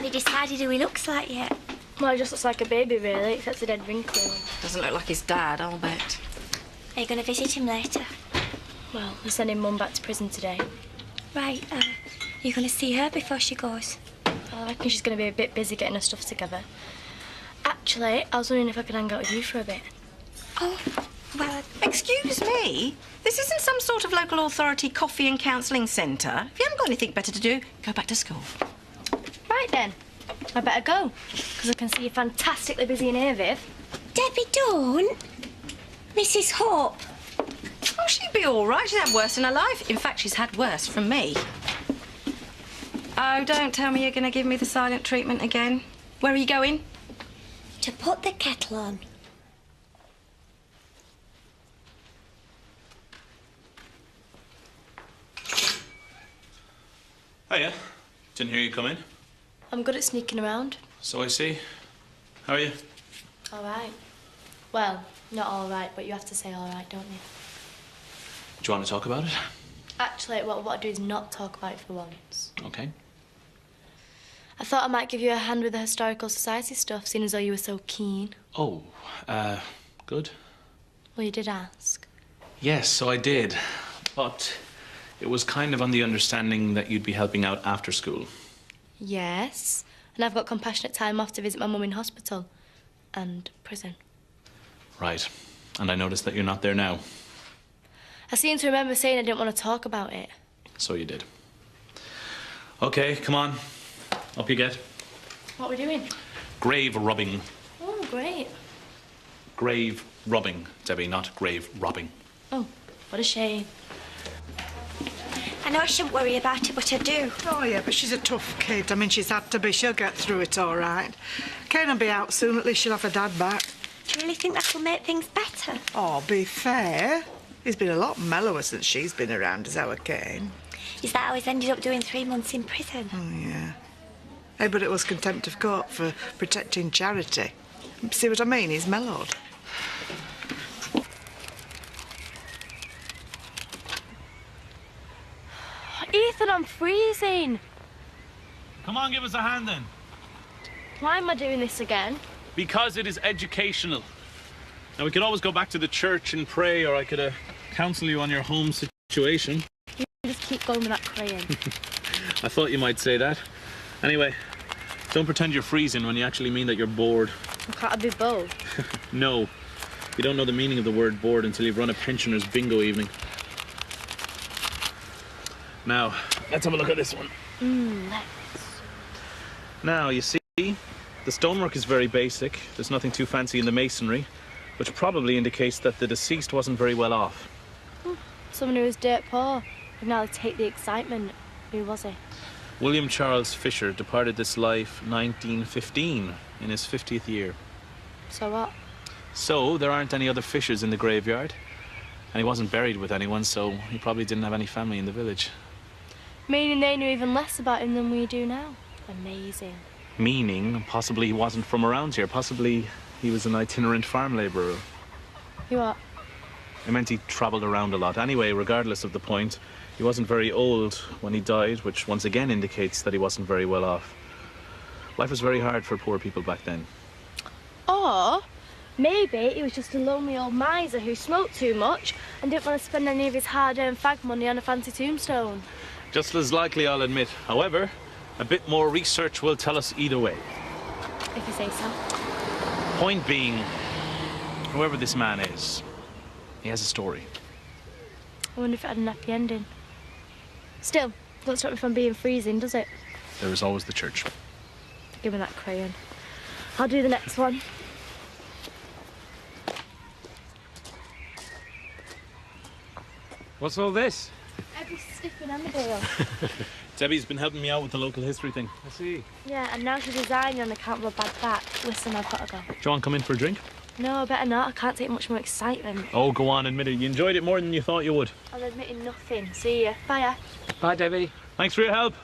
they decided who he looks like yet? Well, he just looks like a baby, really, except a dead wrinkle. Doesn't look like his dad, I'll bet. Are you going to visit him later? Well, we're sending Mum back to prison today. Right, you going to see her before she goes? I reckon she's going to be a bit busy getting her stuff together. Actually, I was wondering if I could hang out with you for a bit. Oh, well... Excuse me? This isn't some sort of local authority coffee and counselling centre. If you haven't got anything better to do, go back to school. Right then. I better go, because I can see you're fantastically busy in here, Viv. Debbie, don't. Mrs. Hope. Oh, she'd be all right. She's had worse in her life. In fact, she's had worse from me. Oh, don't tell me you're going to give me the silent treatment again. Where are you going? To put the kettle on. Hiya. Didn't hear you come in. I'm good at sneaking around. So I see. How are you? All right. Well, not all right, but you have to say all right, don't you? Do you want to talk about it? Actually, what I do is not talk about it for once. Okay. I thought I might give you a hand with the Historical Society stuff, seeing as though you were so keen. Oh, good. Well, you did ask. Yes, so I did. But it was kind of on the understanding that you'd be helping out after school. Yes. And I've got compassionate time off to visit my mum in hospital. And prison. Right. And I noticed that you're not there now. I seem to remember saying I didn't want to talk about it. So you did. Okay, come on. Up you get. What are we doing? Grave rubbing. Oh, great. Grave rubbing, Debbie, not grave robbing. Oh, what a shame. I know I shouldn't worry about it, but I do. Oh, yeah, but she's a tough kid. I mean, she's had to be. She'll get through it all right. Kane will be out soon. At least she'll have her dad back. Do you really think that'll make things better? Oh, be fair. He's been a lot mellower since she's been around as our Kane. Is that how he's ended up doing 3 months in prison? Oh, yeah. Hey, but it was contempt of court for protecting charity. See what I mean? He's mellowed. Ethan, I'm freezing. Come on, give us a hand then. Why am I doing this again? Because it is educational. Now, we could always go back to the church and pray, or I could counsel you on your home situation. You just keep going with that crayon. I thought you might say that. Anyway, don't pretend you're freezing when you actually mean that you're bored. Can't I be both? No. You don't know the meaning of the word bored until you've run a pensioner's bingo evening. Now, let's have a look at this one. Let's. Now, you see, the stonework is very basic. There's nothing too fancy in the masonry, which probably indicates that the deceased wasn't very well off. Someone who was dirt poor. And now they take the excitement. Who was he? William Charles Fisher departed this life 1915, in his 50th year. So what? So, there aren't any other Fishers in the graveyard. And he wasn't buried with anyone, so he probably didn't have any family in the village. Meaning they knew even less about him than we do now. Amazing. Meaning, possibly he wasn't from around here. Possibly he was an itinerant farm labourer. You what? It meant he travelled around a lot. Anyway, regardless of the point, he wasn't very old when he died, which once again indicates that he wasn't very well off. Life was very hard for poor people back then. Or maybe he was just a lonely old miser who smoked too much and didn't want to spend any of his hard-earned fag money on a fancy tombstone. Just as likely, I'll admit. However, a bit more research will tell us either way. If you say so. Point being, whoever this man is, he has a story. I wonder if it had a happy ending. Still, don't stop me from being freezing, does it? There is always the church. Give me that crayon. I'll do the next one. What's all this? Every stiff in Emmerdale. Debbie's been helping me out with the local history thing. I see. Yeah, and now she's resigning on account of a bad back. Listen, I've got to go. Do you want to come in for a drink? No, I better not. I can't take much more excitement. Oh, go on, admit it. You enjoyed it more than you thought you would. I'm admitting nothing. See ya. Bye. Bye, Debbie. Thanks for your help.